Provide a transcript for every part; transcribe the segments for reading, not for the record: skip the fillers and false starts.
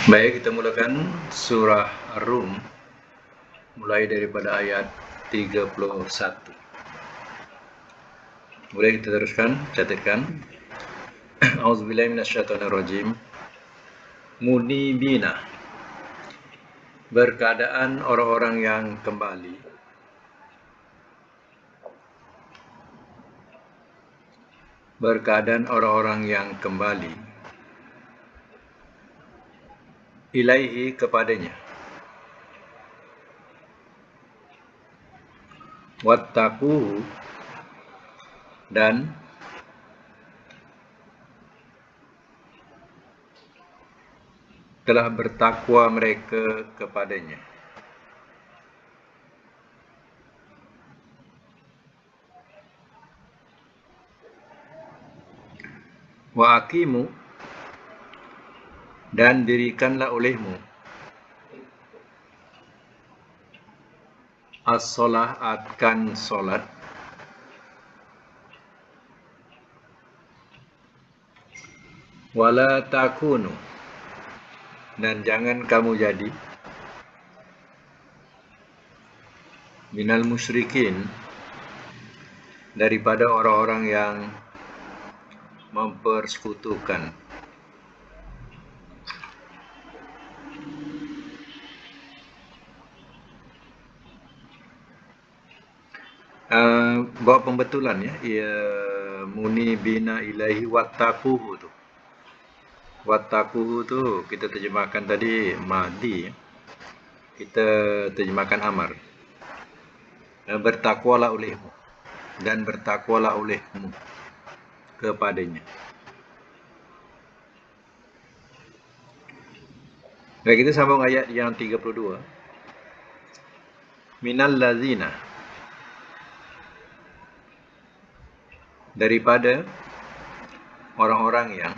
Baik, kita mulakan surah Ar-Rum mulai daripada ayat 31. Boleh kita teruskan, catatkan. A'udzubillahi minasyaitonirrajim. Munibina, berkeadaan orang-orang yang kembali ilaihi, kepadanya, wattaquhu, dan telah bertakwa mereka kepadanya. Wa aqimu, dan dirikanlah olehmu as-solah, akan solat, wala takunu, dan jangan kamu jadi minal musyrikin, daripada orang-orang yang mempersekutukan. Buat pembetulan ya, munibina ilaihi wattaquhu tu. Wattaquhu tu kita terjemahkan tadi madhi, kita terjemahkan amar. Bertakwalah olehmu, dan bertakwalah olehmu kepadanya. Baik, kita sambung ayat yang 32. Minal lazina, daripada orang-orang yang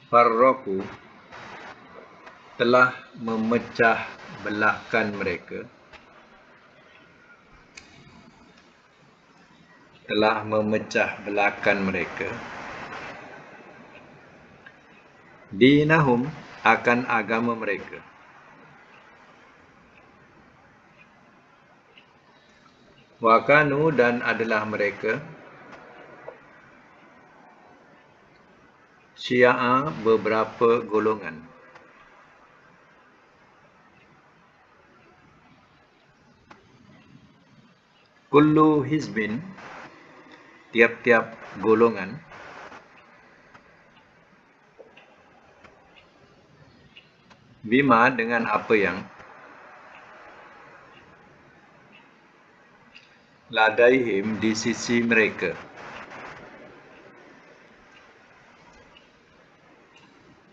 farraqu, telah memecah belahkan mereka, dinahum, akan agama mereka, wa kanu, dan adalah mereka, syi'a, beberapa golongan. Kullu hizbin, tiap-tiap golongan, bima, dengan apa yang, ladaihim, di sisi mereka,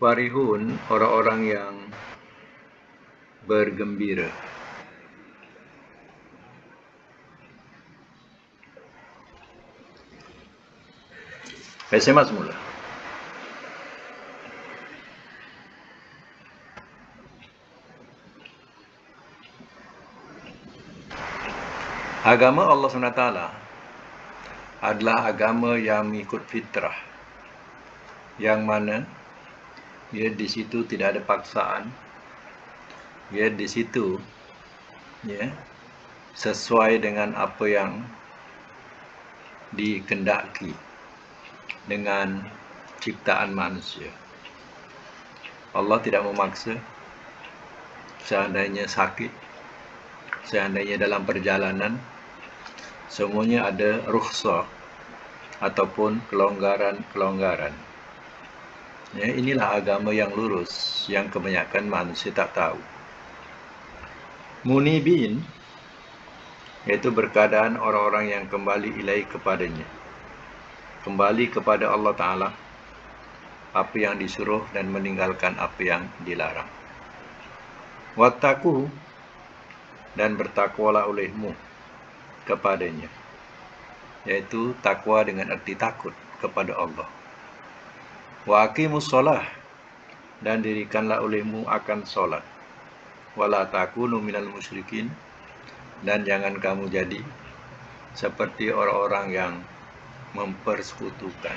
farihun, orang-orang yang bergembira. Saya semak semula. Agama Allah SWT adalah agama yang mengikut fitrah, yang mana dia di situ tidak ada paksaan, dia di situ sesuai dengan apa yang dikendaki dengan ciptaan manusia. Allah tidak memaksa. Seandainya sakit, seandainya dalam perjalanan, semuanya ada rukhsah ataupun kelonggaran. Inilah agama yang lurus, yang kebanyakan manusia tak tahu. Munibin, iaitu berkeadaan orang-orang yang kembali ilai, kepadanya, kembali kepada Allah Ta'ala, apa yang disuruh dan meninggalkan apa yang dilarang. Wattaquhu, dan bertakwalah olehmu kepadanya, yaitu takwa dengan arti takut kepada Allah. Wa aqimus solah, dan dirikanlah olehmu akan solat. Wala takunu minal musyrikin, dan jangan kamu jadi seperti orang-orang yang mempersekutukan.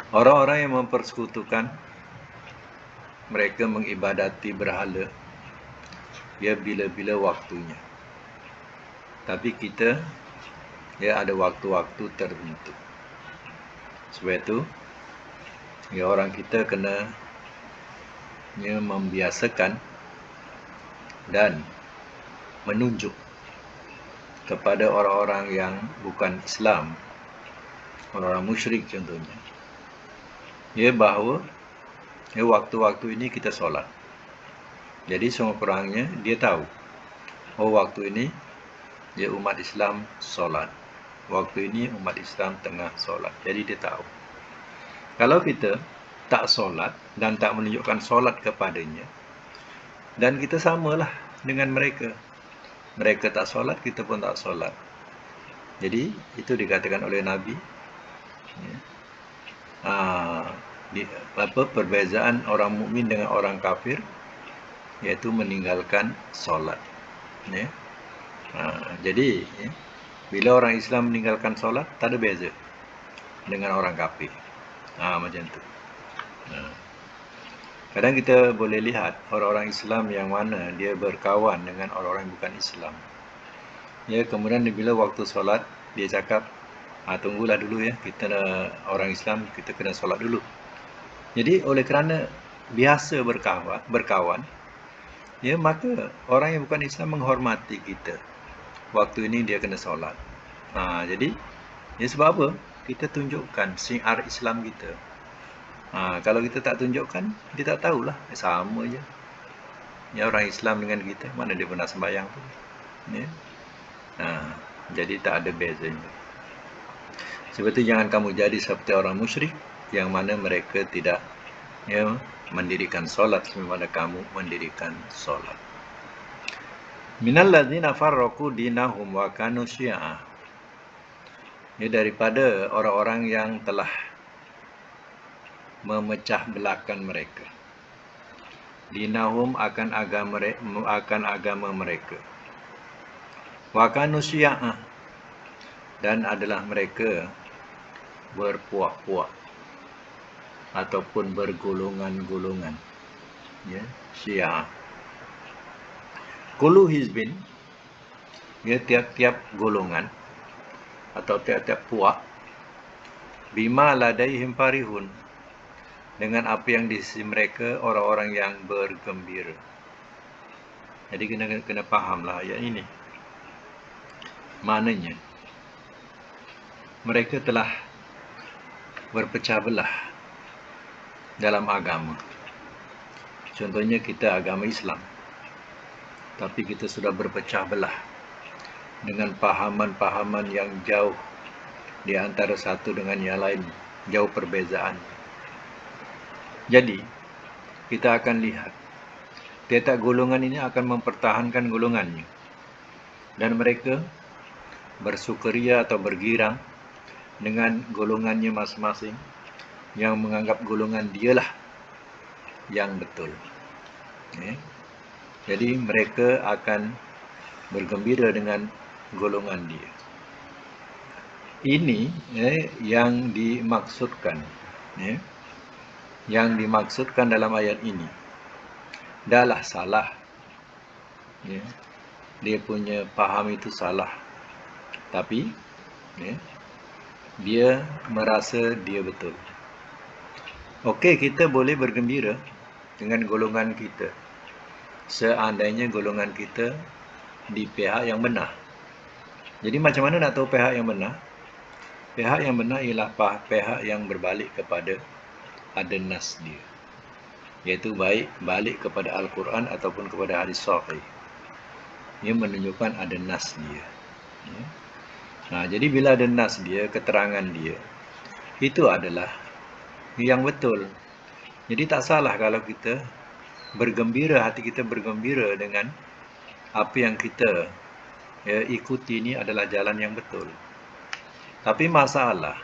Orang-orang yang mempersekutukan, mereka mengibadati berhala, ya bila-bila waktunya. Tapi kita, ya ada waktu-waktu tertentu. Sebab itu, ya orang kita kena membiasakan dan menunjuk kepada orang-orang yang bukan Islam, orang-orang musyrik contohnya, ya bahawa ya waktu-waktu ini kita solat. Jadi sekurang-kurangnya dia tahu, oh waktu ini ya umat Islam solat, waktu ini umat Islam tengah solat. Jadi dia tahu. Kalau kita tak solat dan tak menunjukkan solat kepadanya, dan kita samalah dengan mereka. Mereka tak solat, kita pun tak solat. Jadi itu dikatakan oleh Nabi, ya, perbezaan orang mukmin dengan orang kafir, yaitu meninggalkan solat. Ya. Jadi ya, bila orang Islam meninggalkan solat, tak ada beza dengan orang kafir. Macam tu. Kadang kita boleh lihat orang-orang Islam yang mana dia berkawan dengan orang-orang yang bukan Islam. Ya, kemudian bila waktu solat, dia cakap, tunggulah dulu ya, kita orang Islam, kita kena solat dulu. Jadi oleh kerana biasa berkawan, ya maka orang yang bukan Islam menghormati kita. Waktu ini dia kena solat. Jadi, ya sebab apa? Kita tunjukkan syiar Islam kita. Kalau kita tak tunjukkan, dia tak tahulah. Sama je. Ya, orang Islam dengan kita, mana dia pernah sembahyang tu. Ya. Jadi tak ada bezanya. Sebab itu jangan kamu jadi seperti orang musyrik, yang mana mereka tidak mendirikan solat sebagaimana kamu mendirikan solat. Minal ladzina farraqu dinahum wa kanu syi'a. Ini daripada orang-orang yang telah memecah belahkan mereka. Dinahum akan agama mereka. Wa kanu syi'a, dan adalah mereka berpuak-puak ataupun bergolongan-golongan. Ya, syi'a. Kullu hizbin, ya tiap-tiap golongan atau tiap-tiap puak, bima ladaihim farihun, dengan apa yang di sisi mereka orang-orang yang bergembira. Jadi kena fahamlah ayat ini. Maknanya mereka telah berpecah belah dalam agama. Contohnya kita agama Islam, tapi kita sudah berpecah belah dengan pahaman-pahaman yang jauh di antara satu dengan yang lain, jauh perbezaan. Jadi, kita akan lihat tiap-tiap golongan ini akan mempertahankan golongannya. Dan mereka bersukaria atau bergirang dengan golongannya masing-masing, yang menganggap golongan dialah yang betul. Jadi, mereka akan bergembira dengan golongan dia. Ini yang dimaksudkan. Yang dimaksudkan dalam ayat ini. Dahlah salah. Dia punya faham itu salah. Tapi dia merasa dia betul. Okey, kita boleh bergembira dengan golongan kita, seandainya golongan kita di pihak yang benar. Jadi macam mana nak tahu pihak yang benar? Pihak yang benar ialah pihak yang berbalik kepada ada nas dia, iaitu baik balik kepada Al-Quran ataupun kepada hadis sahih. Ia menunjukkan ada nas dia. Jadi bila ada nas dia, keterangan dia, itu adalah yang betul. Jadi tak salah kalau kita bergembira, hati kita bergembira dengan apa yang kita ikuti ini adalah jalan yang betul. Tapi masalah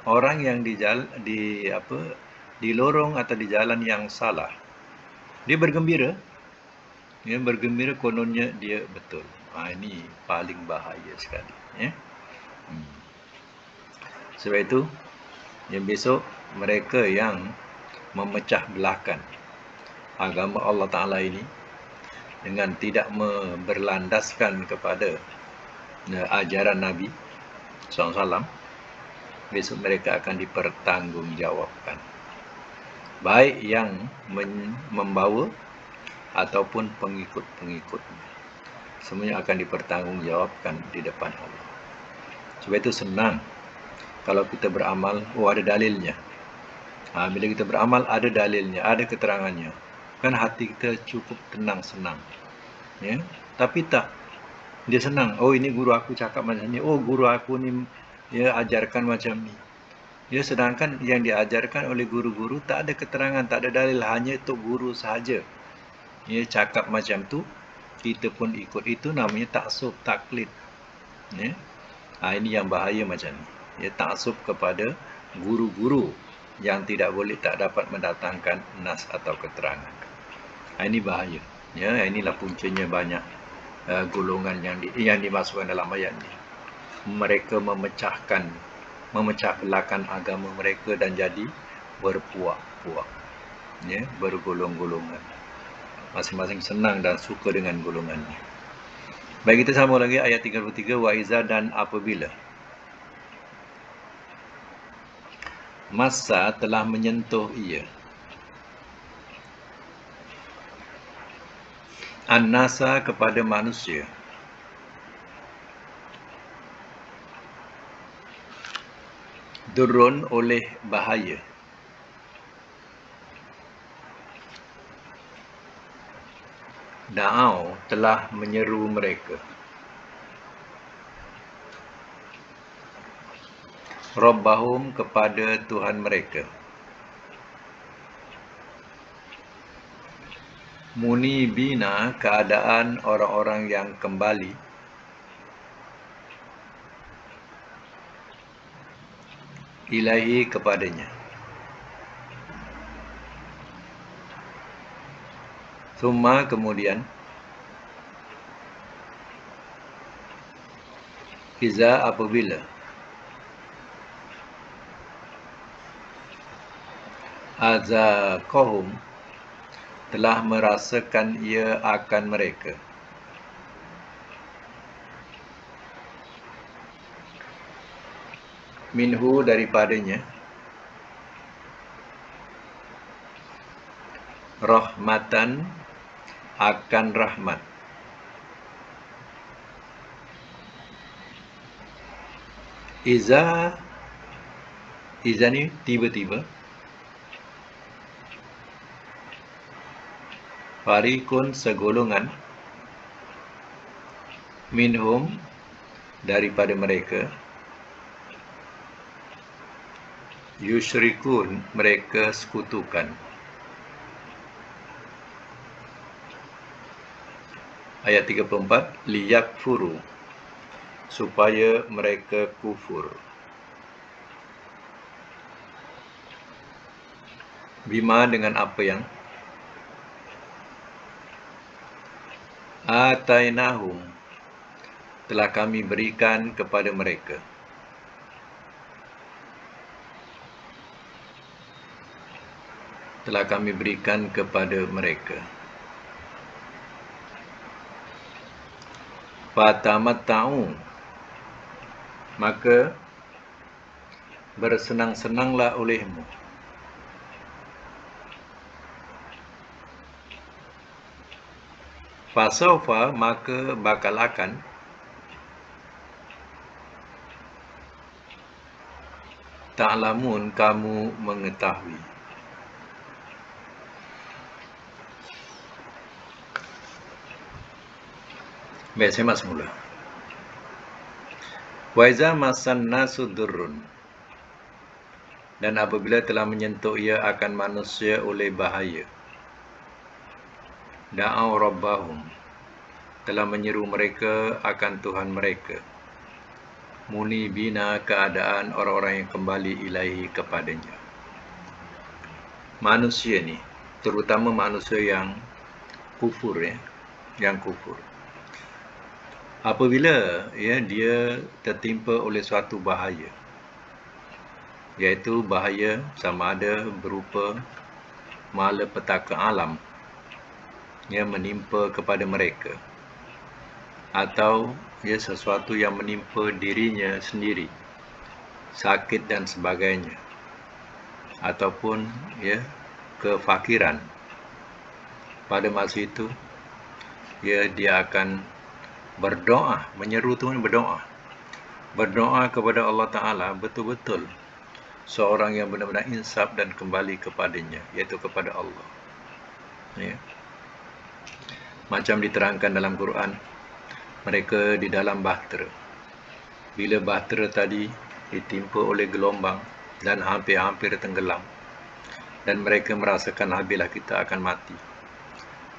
orang yang di lorong atau di jalan yang salah, dia bergembira, kononnya dia betul. Ini paling bahaya sekali. Sebab itu, yang besok mereka yang memecah belahkan agama Allah Ta'ala ini dengan tidak berlandaskan kepada ajaran Nabi SAW, besok mereka akan dipertanggungjawabkan. Baik yang membawa ataupun pengikut-pengikutnya. Semuanya akan dipertanggungjawabkan di depan Allah. Sebab itu senang kalau kita beramal, ada dalilnya. Bila kita beramal, ada dalilnya, ada keterangannya. Kan hati kita cukup tenang, senang. Ya? Tapi tak, dia senang. Oh, ini guru aku cakap macam ni. Oh, guru aku ni ajarkan macam ni. Ya, sedangkan yang diajarkan oleh guru-guru tak ada keterangan, tak ada dalil, hanya tok guru sahaja. Ya, cakap macam tu, kita pun ikut. Itu namanya taksub, taklid. Ya? Ini yang bahaya macam ni. Ya, taksub kepada guru-guru yang tidak boleh, tak dapat mendatangkan nas atau keterangan. Ini bahaya. Ya, inilah puncanya banyak golongan yang dimasukkan dalam ayat ini. Mereka memecah belahkan agama mereka dan jadi berpuak-puak. Ya, bergolong-golongan. Masing-masing senang dan suka dengan golongannya. Baik, kita sambung lagi ayat 33. Wa iza, dan apabila masa telah menyentuh ia an-nasa, kepada manusia, durun, oleh bahaya, da'au, telah menyeru mereka, Rabbahum, kepada Tuhan mereka, munibina, keadaan orang-orang yang kembali, ilaihi, kepadanya. Summa, kemudian, iza, apabila, azaqahum, telah merasakan ia akan mereka, minhu, daripadanya, rahmatan, akan rahmat. Iza ni tiba-tiba, farikun, segolongan, minhum, daripada mereka, yusyrikun, mereka sekutukan. Ayat 34, liyakfuru, supaya mereka kufur, bima, dengan apa yang, atainahum, telah kami berikan kepada mereka, fatamatta'u, maka bersenang-senanglah olehmu, fasawfa, maka bakal akan, ta'lamun, kamu mengetahui. Baik, saya masuk mula. Wa iza massan nasu durrun, dan apabila telah menyentuh ia akan manusia oleh bahaya, da'au rabbahum, telah menyeru mereka akan Tuhan mereka, munibina, keadaan orang-orang yang kembali ilaihi, kepadanya. Manusia ni, terutama manusia yang kufur, yang kufur. Apabila dia tertimpa oleh suatu bahaya, iaitu bahaya sama ada berupa malapetaka alam yang menimpa kepada mereka, atau sesuatu yang menimpa dirinya sendiri, sakit dan sebagainya, ataupun kefakiran. Pada masa itu dia akan berdoa, menyeru Tuhan, berdoa kepada Allah Ta'ala betul-betul seorang yang benar-benar insaf dan kembali kepadanya, iaitu kepada Allah. Macam diterangkan dalam Quran, mereka di dalam bahtera. Bila bahtera tadi ditimpa oleh gelombang dan hampir-hampir tenggelam, dan mereka merasakan habislah kita akan mati.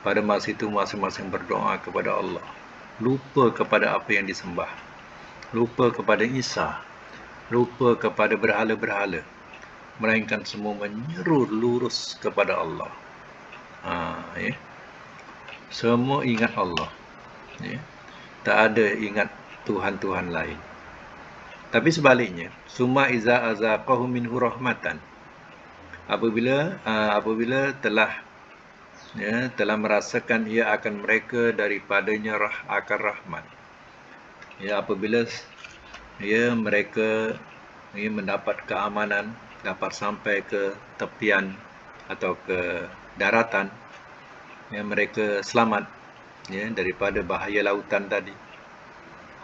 Pada masa itu masing-masing berdoa kepada Allah, lupa kepada apa yang disembah, lupa kepada Isa, lupa kepada berhala-berhala, melainkan semua menyeru lurus kepada Allah. Semua ingat Allah, tak ada ingat Tuhan-Tuhan lain. Tapi sebaliknya, summa iza azaqahu minhu rahmatan, apabila telah merasakan ia akan mereka daripadanya akan rahmat, apabila mereka mendapat keamanan, dapat sampai ke tepian atau ke daratan, mereka selamat daripada bahaya lautan tadi,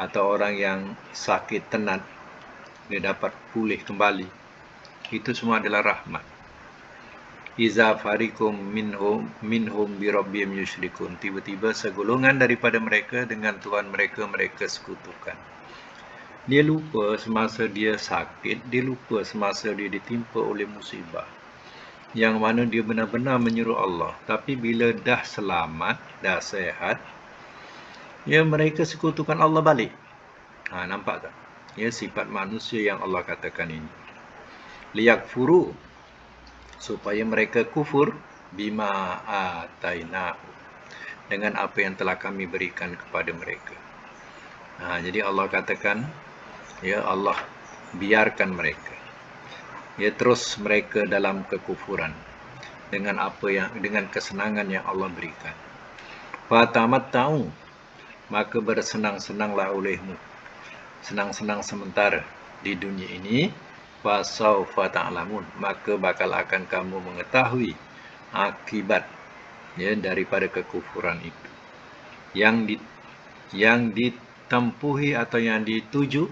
atau orang yang sakit tenat dia dapat pulih kembali, itu semua adalah rahmat. Iza farikum minhum bi rabbihim yusyrikun, tiba-tiba segolongan daripada mereka dengan Tuhan mereka sekutukan. Dia lupa semasa dia sakit, dia lupa semasa dia ditimpa oleh musibah, yang mana dia benar-benar menyeru Allah. Tapi bila dah selamat, dah sehat, mereka sekutukan Allah balik. Nampak tak? Sifat manusia yang Allah katakan ini. Liyakfuru, supaya mereka kufur, bima atainahu, dengan apa yang telah kami berikan kepada mereka. Jadi Allah katakan, Allah biarkan mereka, terus mereka dalam kekufuran dengan kesenangan yang Allah berikan. Fatamatta'u, maka bersenang-senanglah olehmu, senang-senang sementara di dunia ini. Fasaufa ta'lamun, maka bakal akan kamu mengetahui akibat daripada kekufuran itu. Yang ditempuhi atau yang dituju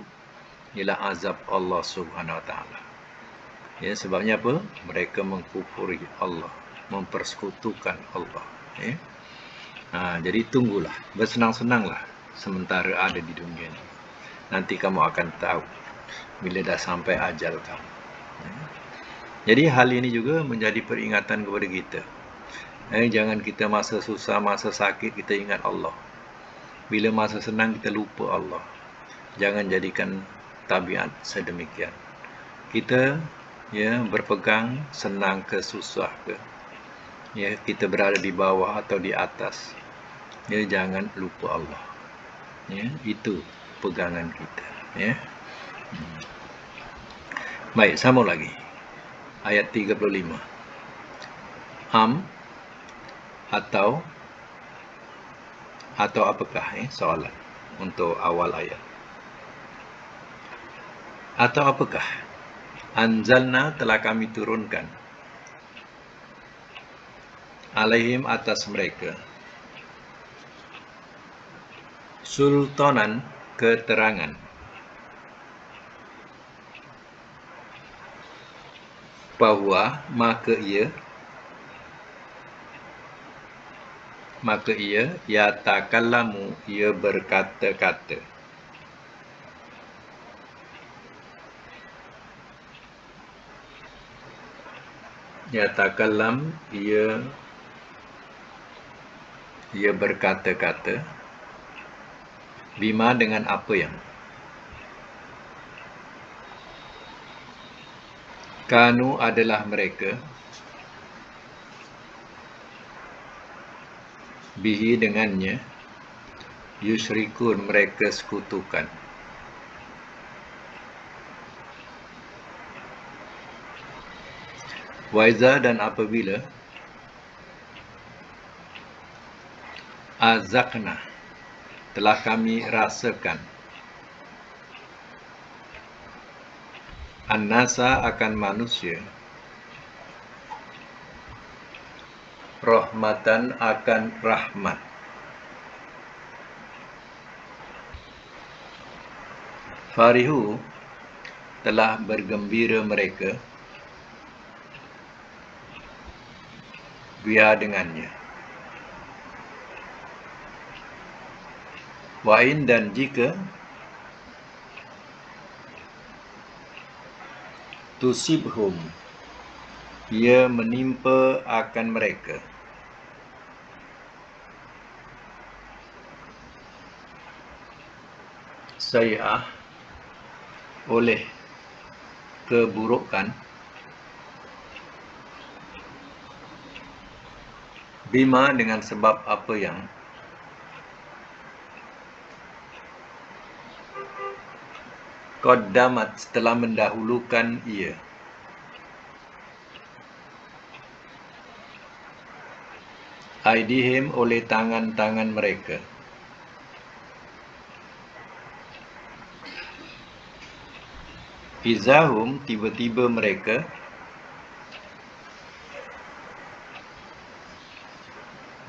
ialah azab Allah Subhanahu Wa Ta'ala. Sebabnya apa? Mereka mengkufuri Allah, mempersekutukan Allah. Jadi tunggulah, bersenang-senanglah sementara ada di dunia ini. Nanti kamu akan tahu bila dah sampai ajal kamu. Jadi hal ini juga menjadi peringatan kepada kita. Jangan kita masa susah, masa sakit kita ingat Allah. Bila masa senang kita lupa Allah. Jangan jadikan tabiat sedemikian. Kita berpegang senang ke susah ke, kita berada di bawah atau di atas, jangan lupa Allah. Itu pegangan kita. Baik, sambung lagi. Ayat 35. Atau apakah soalan untuk awal ayat. Atau apakah anzalna, telah kami turunkan, alaihim, atas mereka, sultanan, keterangan, bahwa maka ia yatakallamu, ia berkata-kata. Yatakallam, ia berkata-kata, bima, dengan apa yang, kanu, adalah mereka, bihi, dengannya, yusyrikun, mereka sekutukan. Waiza dan apabila azakna telah kami rasakan an-nasa akan manusia rahmatan akan rahmat farihu telah bergembira mereka biha dengannya. Wa'in dan jika tusibhum ia menimpa akan mereka sayi'ah oleh keburukan bima dengan sebab apa yang qaddamat telah mendahulukan ia aidihim oleh tangan-tangan mereka izahum tiba-tiba mereka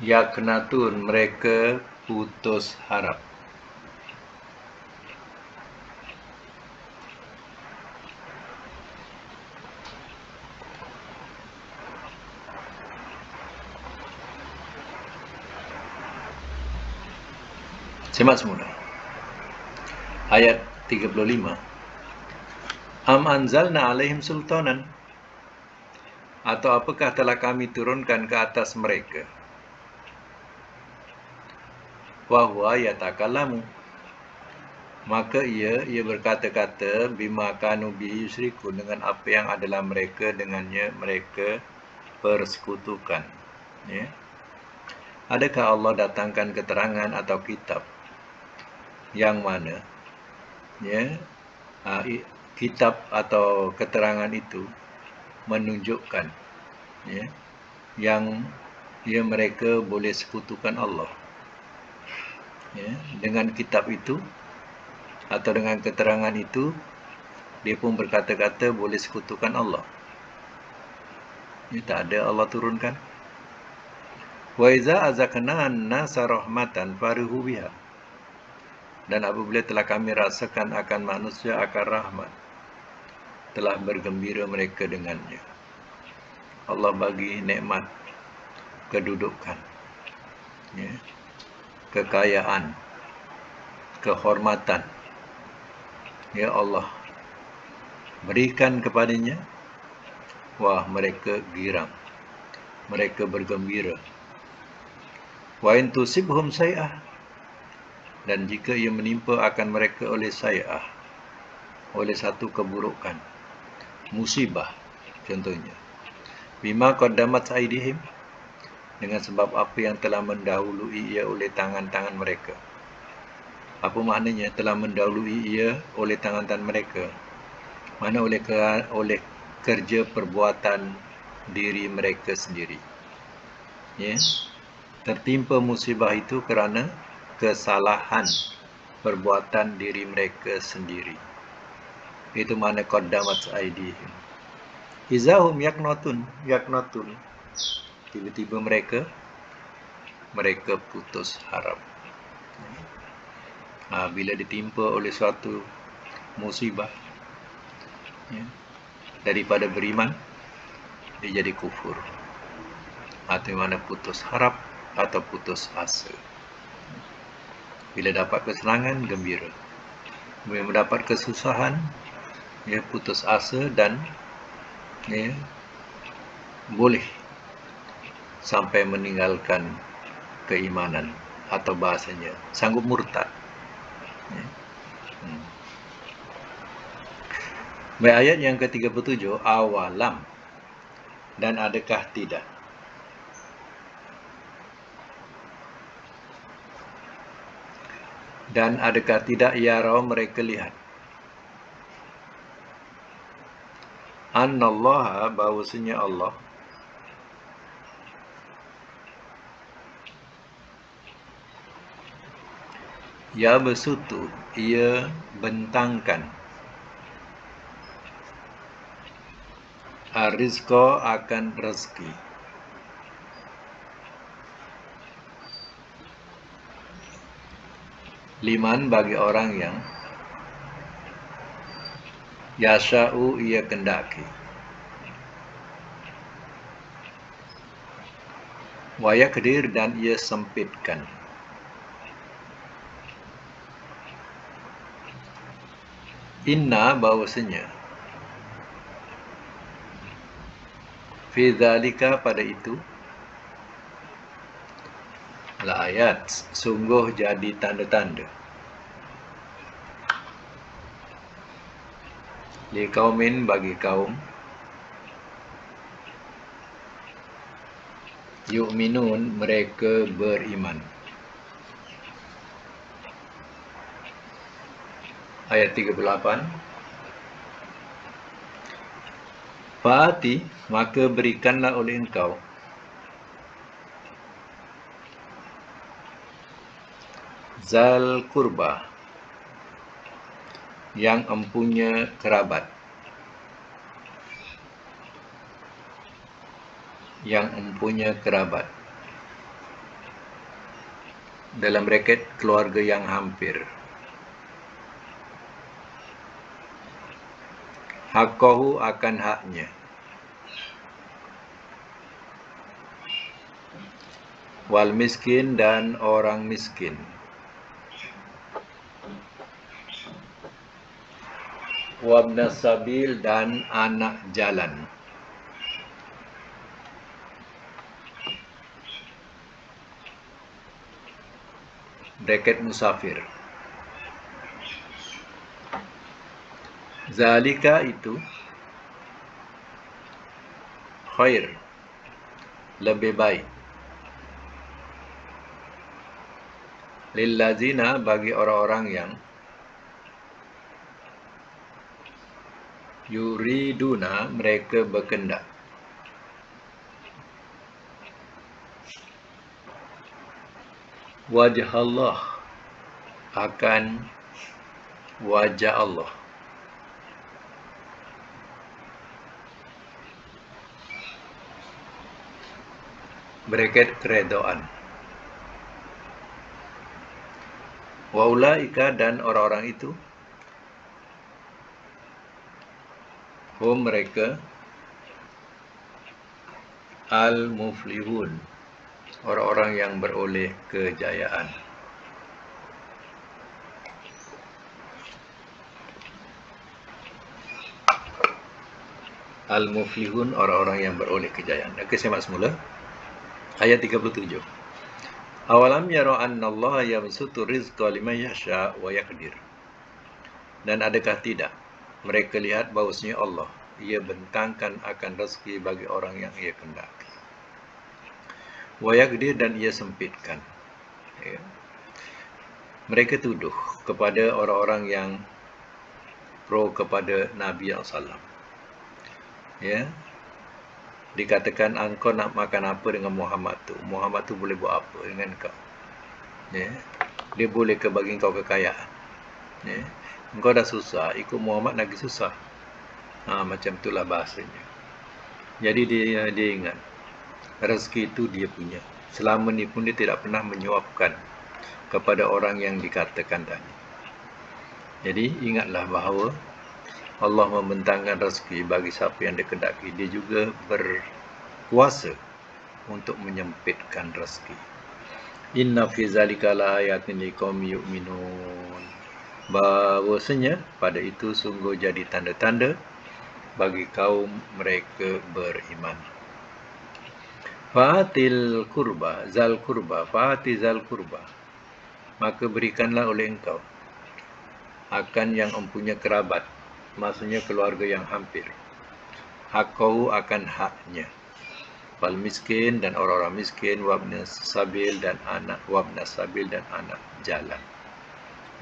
yaknatun mereka putus harap. Simak semula. Ayat 35. Am anzalna alaihim sultanan, atau apakah telah kami turunkan ke atas mereka wahwa yatakallamu maka ia berkata-kata bima kanu bihi yusyrikun dengan apa yang adalah mereka dengannya mereka persekutukan. Ya. Adakah Allah datangkan keterangan atau kitab yang mana kitab atau keterangan itu menunjukkan yang mereka boleh sekutukan Allah. Dengan kitab itu atau dengan keterangan itu dia pun berkata-kata boleh sekutukan Allah. Tak ada Allah turunkan. Wa iza azakna an-nasa rahmatan farihu biha, dan apabila telah kami rasakan akan manusia akan rahmat telah bergembira mereka dengannya. Allah bagi nikmat kedudukan, kekayaan, kehormatan. Ya Allah berikan kepadanya, wah mereka girang, mereka bergembira. Wa in tusibhum sayi'ah, dan jika ia menimpa akan mereka oleh sayi'ah, oleh satu keburukan, musibah contohnya, bima qaddamat aidihim, dengan sebab apa yang telah mendahului ia oleh tangan-tangan mereka. Apa maknanya telah mendahului ia oleh tangan-tangan mereka? Mana oleh kerja perbuatan diri mereka sendiri. Tertimpa musibah itu kerana kesalahan perbuatan diri mereka sendiri. Itu makna qaddamat aidihim. Izahum yaknatun, tiba-tiba mereka putus harap. Bila ditimpa oleh suatu musibah, daripada beriman dia jadi kufur, atau mana putus harap atau putus asa. Bila dapat kesenangan, gembira. Bila mendapat kesusahan, putus asa dan boleh sampai meninggalkan keimanan, atau bahasanya sanggup murtad. Baik, ayat yang ke-37, awalam, dan adakah tidak. Dan adakah tidak yarau mereka lihat Annallaha, bahawasanya Allah, ya besutu, ia bentangkan, arizqa, akan rezeki, liman, bagi orang yang yasha'u, ia kendaki, wa yakdir, dan ia sempitkan. Inna, bahawasanya, fi dzalika, pada itu, la ayat, sungguh jadi tanda-tanda, li kaumin, bagi kaum, yu'minun, mereka beriman. Ayat 38. Fa'ati, maka berikanlah oleh engkau, zal kurba, yang empunya kerabat, yang empunya kerabat, dalam braket keluarga yang hampir, haqqahu, akan haknya, wal miskin, dan orang miskin, wabnas sabil, dan anak jalan. Braket musafir. Zalika, itu, khair, lebih baik, lillazina, bagi orang-orang yang yuriduna, mereka berkendak, wajah Allah, akan wajah Allah, braket keredaan, wa ulaika, dan orang-orang itu, hum, mereka, al muflihun, orang-orang yang beroleh kejayaan. Al muflihun, orang-orang yang beroleh kejayaan. Okey, semak semula. Ayat 37. Awalam yara annallaha yabsutu rizqa liman yasha wa yaqdir. Dan adakah tidak mereka lihat bahawasanya Allah, ia bentangkan akan rezeki bagi orang yang ia kendaki, wa yaqdir, dan ia sempitkan. Ya. Mereka tuduh kepada orang-orang yang pro kepada Nabi SAW. Ya, dikatakan engkau nak makan apa dengan Muhammad tu? Muhammad tu boleh buat apa dengan kau? Ya, dia boleh ke bagi kau kekayaan? Ya, engkau dah susah, ikut Muhammad lagi susah. Macam itulah bahasanya. Jadi dia ingat rezeki itu dia punya. Selama ni pun dia tidak pernah menyuapkan kepada orang yang dikatakan tadi. Jadi ingatlah bahawa Allah membentangkan rezeki bagi siapa yang dia kendaki. Dia juga berkuasa untuk menyempitkan rezeki. Inna fi zalika laayatin liqaumin yu'minun. Bahawasanya pada itu sungguh jadi tanda-tanda bagi kaum mereka beriman. Fa'atil kurba, zal kurba, fa'ati zal kurba, maka berikanlah oleh engkau akan yang empunya kerabat, maksudnya keluarga yang hampir, haqqahu, akan haknya, wal miskin, dan orang-orang miskin, wabnas sabil, dan anak jalan.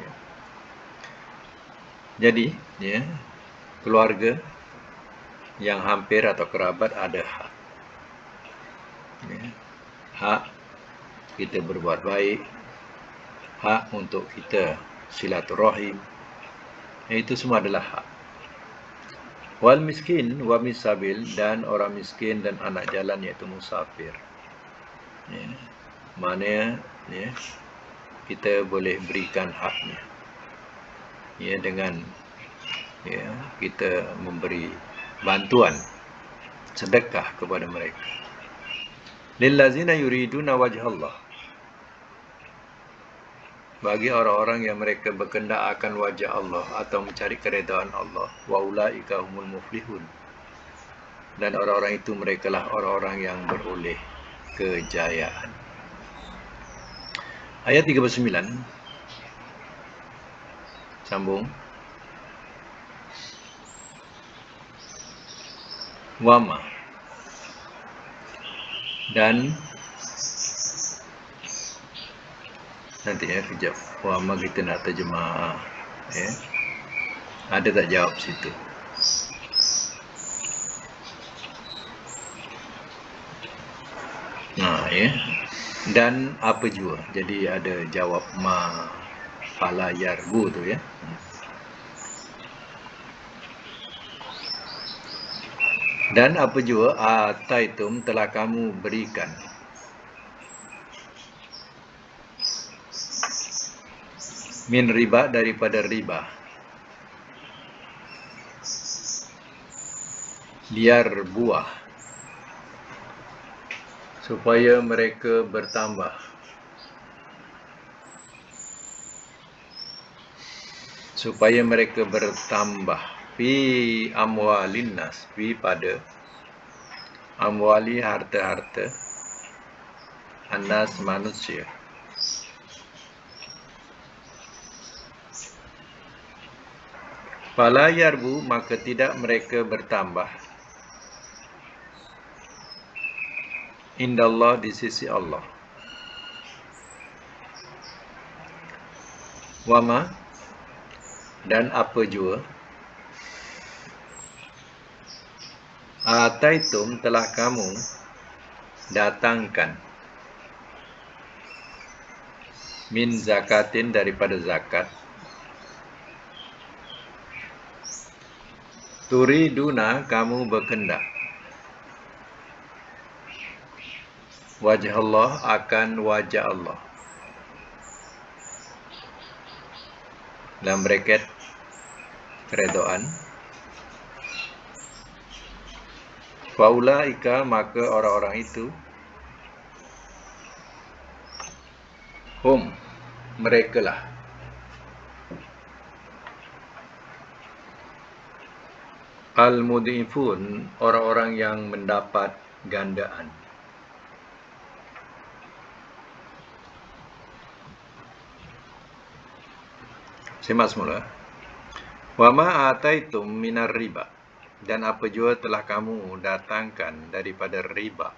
Ya. Jadi, ya, keluarga yang hampir atau kerabat ada hak. Hak kita berbuat baik, hak untuk kita silaturahim, itu semua adalah hak. Wal miskin wa misabil, dan orang miskin dan anak jalan iaitu musafir. Mana kita boleh berikan haknya dengan kita memberi bantuan sedekah kepada mereka. Lillazina yuriduna wajhallah, bagi orang-orang yang mereka berkehendak akan wajah Allah atau mencari keredaan Allah. Wa ulaika humul muflihun, dan orang-orang itu merekalah orang-orang yang beroleh kejayaan. Ayat 39 sambung. Wama, dan nanti kejap, wama kita nak terjemah ada tak jawab situ. Dan apa jua, jadi ada jawab ma pala yarbu tu Dan apa jua ataitum telah kamu berikan min riba, daripada riba, liar buah, supaya mereka bertambah, fi amwalin nas, fi pada amwali, harta-harta, annas manusia. Fala yarbu, maka tidak mereka bertambah, indallah, di sisi Allah. Wama, dan apa jua ataitum telah kamu datangkan min zakatin, daripada zakat, turiduna, kamu berkehendak, wajah Allah, akan wajah Allah, dalam bracket keredaan. Faulaika, maka orang-orang itu, hum, merekalah, al-mudhifun, orang-orang yang mendapat gandaan. Simak semula. Wa ma ataitum minar riba, dan apa jua telah kamu datangkan daripada riba,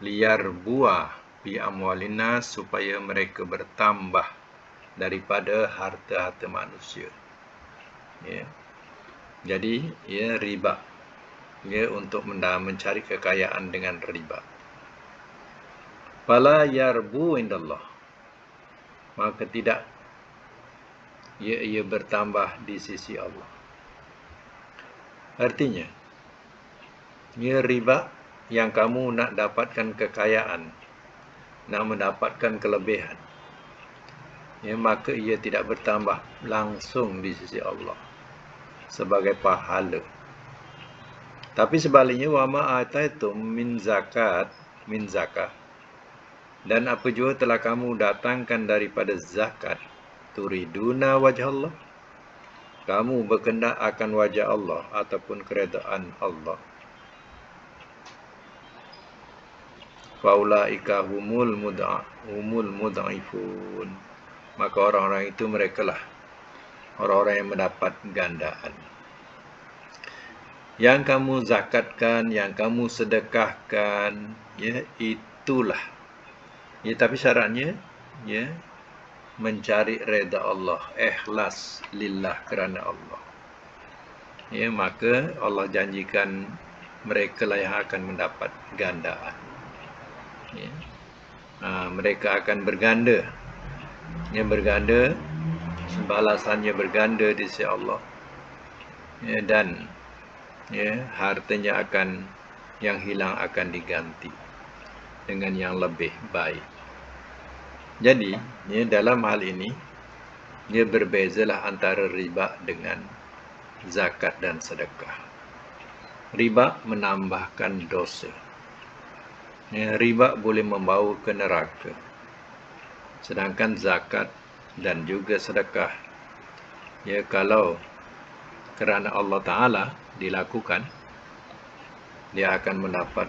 liar buah bi amwalina, supaya mereka bertambah daripada harta-harta manusia. Jadi riba, untuk mencari kekayaan dengan riba. Fala yarbu indallah, maka tidak ia bertambah di sisi Allah. Artinya, riba yang kamu nak dapatkan kekayaan, nak mendapatkan kelebihan, maka ia tidak bertambah langsung di sisi Allah sebagai pahala. Tapi sebaliknya, wa ma ataitum min zakah, dan apa jua telah kamu datangkan daripada zakat, turiduna wajah Allah, kamu berkehendak akan wajah Allah ataupun keredaan Allah. Faulaika humul mudha'ifun, maka orang-orang itu merekalah orang-orang yang mendapat gandaan. Yang kamu zakatkan, yang kamu sedekahkan, itulah. Tapi syaratnya, mencari reda Allah, ikhlas lillah, kerana Allah. ya, maka Allah janjikan mereka lah yang akan mendapat gandaan. Ya. Mereka akan berganda. Yang berganda, balasannya berganda di sisi Allah. Ya, dan ya, hartanya akan, yang hilang akan diganti dengan yang lebih baik. Jadi, ya, dalam hal ini, dia berbezalah antara riba dengan zakat dan sedekah. Riba menambahkan dosa. Ya, riba boleh membawa ke neraka. Sedangkan zakat dan juga sedekah, ya, kalau kerana Allah Ta'ala dilakukan, dia akan mendapat,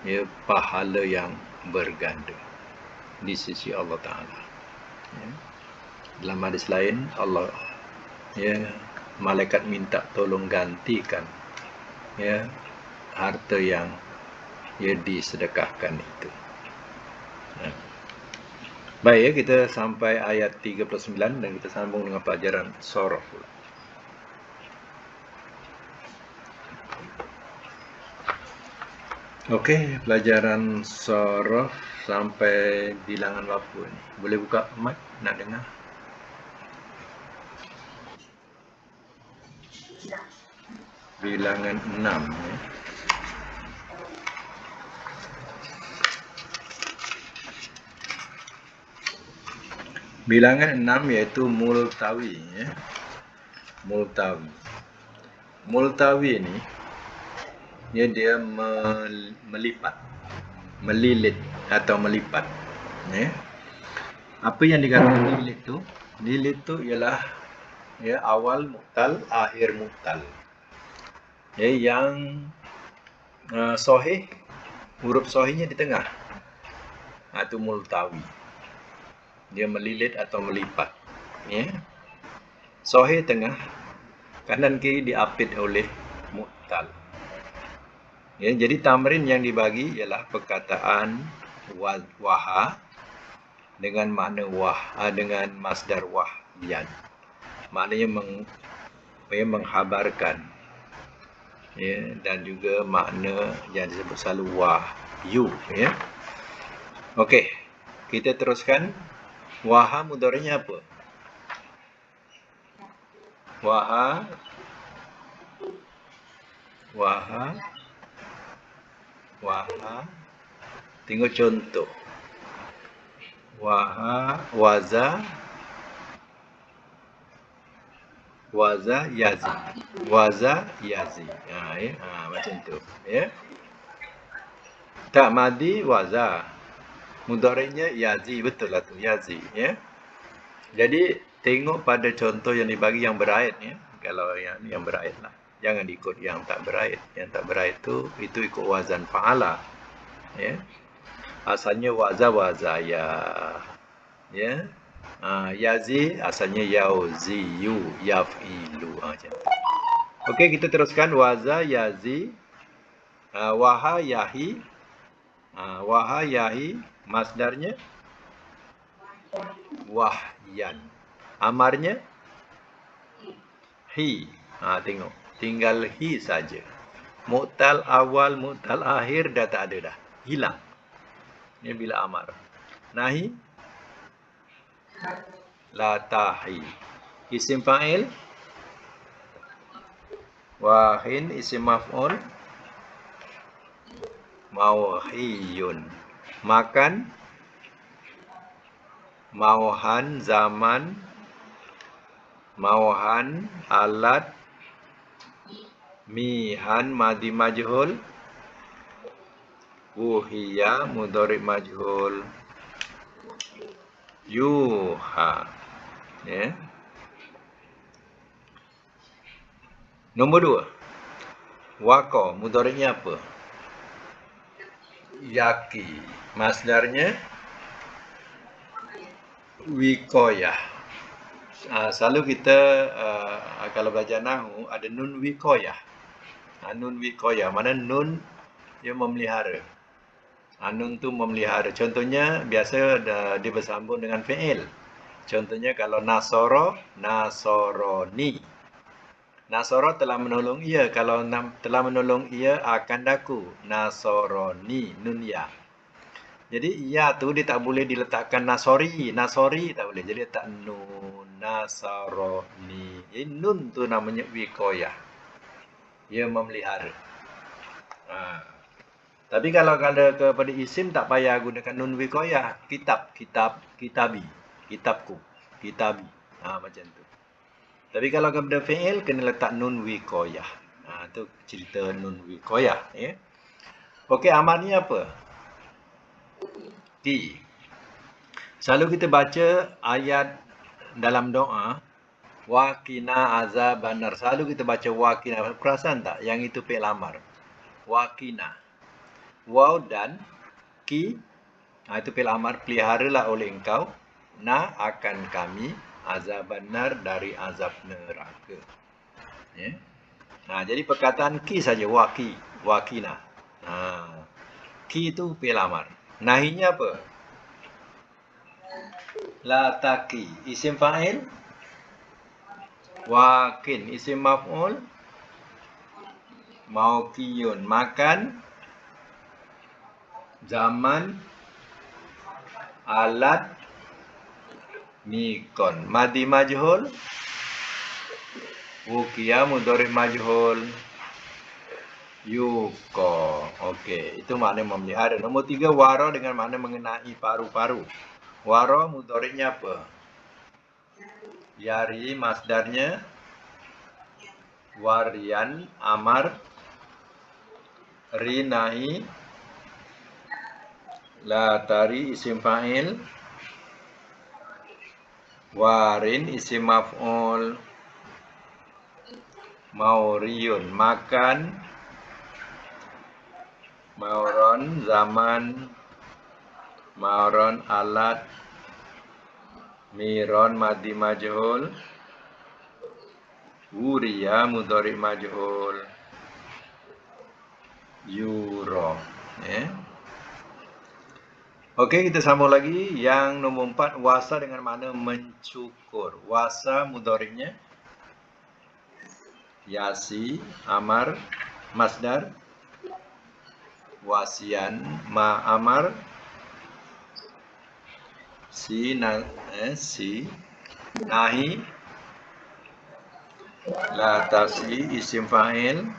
ya, pahala yang berganda di sisi Allah Ta'ala. Ya. Dalam hadis lain, Allah, ya, malaikat minta tolong gantikan, ya, harta yang, ya, disedekahkan itu. Ya. Baik, ya, kita sampai ayat 39 dan kita sambung dengan pelajaran Surah pula. Okey, pelajaran Surah sampai bilangan berapa ni? Boleh buka mic nak dengar? Bilangan 6, ya. Bilangan 6 iaitu multawi, ya. Multawi. Multawi ni, ya, dia melipat, melilit atau melipat, ya. Apa yang dikatakan melilit tu? Melilit tu ialah, ya, awal mu'tal, akhir mu'tal. Ya, yang sahih, huruf sahihnya di tengah. Itu multawi. Dia melilit atau melipat, ya. Sahih tengah, kanan kiri diapit oleh mu'tal. Ya, jadi tamrin yang dibagi ialah perkataan waha dengan makna dengan masdar wahyan. Maknanya menghabarkan, ya, dan juga makna yang disebut selalu wahyu, ya. Okey, kita teruskan. Waha mudhari'nya apa? Waha tengok contoh. Waza yazi. Macam tu, ya. Tak madi waza. Mudhari'nya yazi, betul lah tu, yazi, ya. Jadi tengok pada contoh yang dibagi yang beraid, ya. Kalau yang beraid lah. Jangan ikut yang tak beraid. Yang tak beraid tu, itu ikut wazan fa'ala, ya. Asalnya wazaya, ya. Yazi asalnya yauziyu, yaf'ilu, macam tu. Okey, kita teruskan. Waza yazi, waha yahi. Waha yahi, masdarnya wahyan. Amarnya hi. Tengok, tinggal hi saja. Mu'tal awal, mu'tal akhir dah tak ada dah. Hilang. Ini bila amar. Nahi, la tahi. Isim fa'il, wahin. Isim maf'ul, mawhiyun. Makan, mauhan. Zaman, mauhan. Alat, mihan. Madi majhul, wuhiya. Mudhari' majhul, yuha, ya. Nombor 2. Waqa, mudhari'nya apa? Yaki. Masdarnya wiqayah. Selalu kita kalau belajar nahwu ada nun wiqayah. Nun wiqayah, mana nun dia memelihara. Nun tu memelihara. Contohnya biasa dia bersambung dengan fi'il. Contohnya kalau nasara, nasaroni. Nasoro telah menolong ia. Kalau telah menolong ia akan daku. Nasoroni, nun ya. Jadi ya tu dia tak boleh diletakkan nasori. Nasori tak boleh. Jadi tak nun. Nasaroni. Nun tu namanya wikoyah. Ia memelihara. Tapi kalau kepada isim tak payah gunakan nun wikoyah. Kitab, kitabi. Kitabku, kitabi. Macam tu. Tapi kalau kepada fi'il kena letak nun wikoyah. Tu cerita nun wikoyah. Ya. Okey, amal ni apa? Ki. Selalu kita baca ayat dalam doa. Waqina azabannar. Selalu kita baca waqina. Perasan tak? Yang itu fi'il amar. Waqina. Waw dan ki. Itu fi'il amar. Peliharalah oleh engkau. Na akan kami. Azabannar dari azab neraka. Ya. Jadi perkataan ki saja. Waqina. Ki itu fi'il amar. Nahinya apa? La taqi. Isim fa'il. Waqin. Isim maf'ul. Mauqiyun. Makan. Zaman. Alat. Mikon. Madi majhul. Wukiya mudhari majhul. Yuko. Okey, itu makna memelihara. Nombor 3, wara dengan makna mengenai paru-paru. Wara mudhari'nya apa? Yari, masdarnya warian, amar, rinahi, latari, isim fa'il, warin, isim maf'ul, mauriyun, makan, mauron, zaman, mauron, alat, miron, madi majhul, wuriya, mudhari majhul, yuro. Okey, kita sambung lagi. Yang nombor 4, wasa dengan makna mencukur. Wasa mudhari'nya yasi, amar, masdar, wasian, ma amar, si nahi, la tasi, isim fa'il,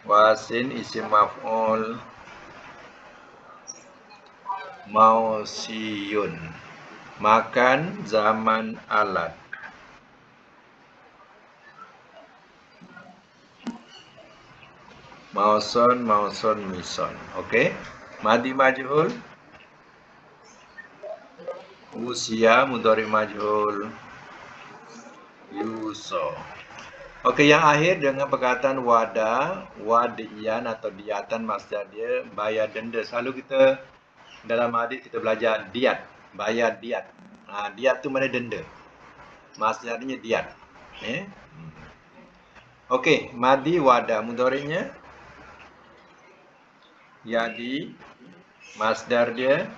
wasin, isim maf'ul, mausiyun, makan, zaman, alat. Mauson, mison. Okey. Madi majhul. Usia, mudhari majhul. Yuso. Okey, yang akhir dengan perkataan wadiyan atau diatan, masdar dia bayar denda. Selalu kita dalam hadis kita belajar diat, bayar diat. Diat tu mana denda. Masdarnya diat. Okey, madi wada mudhari'nya yadi, masdar dia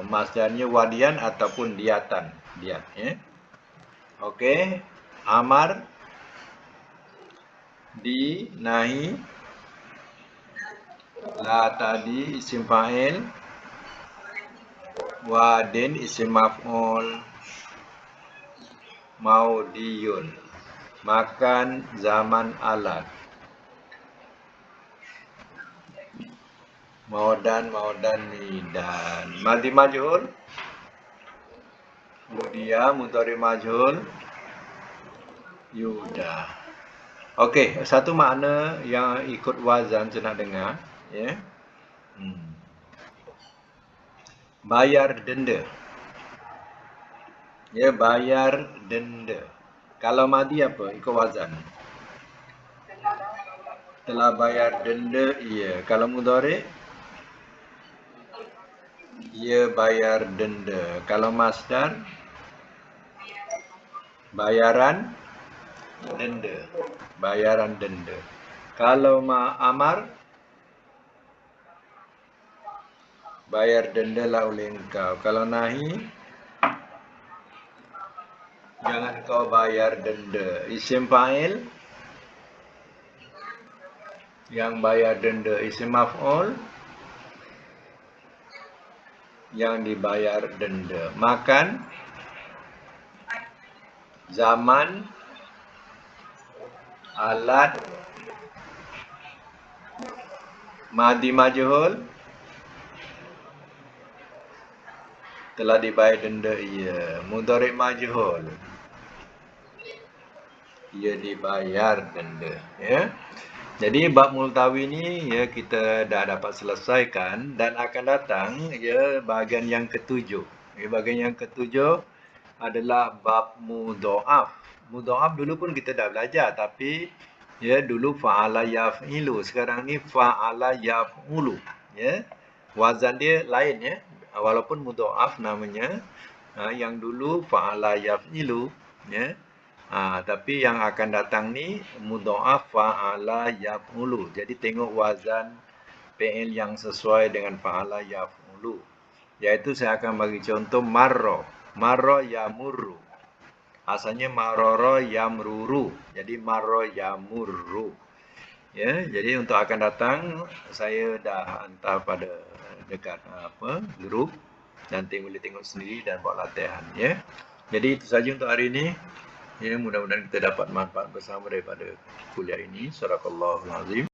masdarnya wadian ataupun diat. Okey, amar, di, nahi, la tadi, isim fa'il, wadin, isim maf'ul, maudiyun, makan, zaman, alat. Maudan, midan. Madi majhul. Mudia, mudhari majhul. Yuda. Okey, satu makna yang ikut wazan saya nak dengar. Ya. Bayar denda. Ya, bayar denda. Kalau madi apa? Ikut wazan. Telah bayar denda, iya. Kalau mudhari, ia bayar denda. Kalau masdar, bayaran denda. Bayaran denda. Kalau amar, bayar denda lah oleh engkau. Kalau nahi, Jangan kau bayar denda. Isim fa'il yang bayar denda. Isim maf'ul yang dibayar denda. Makan, zaman, alat, madi majhul telah dibayar denda ia. Mudhari' majhul ia dibayar denda, ya. Jadi bab multawi ni ya kita dah dapat selesaikan dan akan datang ya bahagian yang ketujuh. Ya, bahagian yang ketujuh adalah bab mudha'af. Mudha'af dulu pun kita dah belajar, tapi ya dulu fa'ala yaf'ilu, sekarang ni fa'ala yaf'ulu, ya. Wazan dia lain, ya. Walaupun mudha'af namanya, yang dulu fa'ala yaf'ilu, ya. Tapi yang akan datang ni mudha'af fa'ala yaf'ulu. Jadi tengok wazan fi'il yang sesuai dengan fa'ala yaf'ulu. Iaitu saya akan bagi contoh marra. Marra yamurru. Asalnya marara yamruru. Jadi marra yamurru. Ya, jadi untuk akan datang saya dah hantar pada dekat grup, nanti boleh tengok sendiri dan buat latihan, ya. Jadi itu saja untuk hari ini. Ya, mudah-mudahan kita dapat manfaat bersama daripada kuliah ini. Sadaqallahul azim.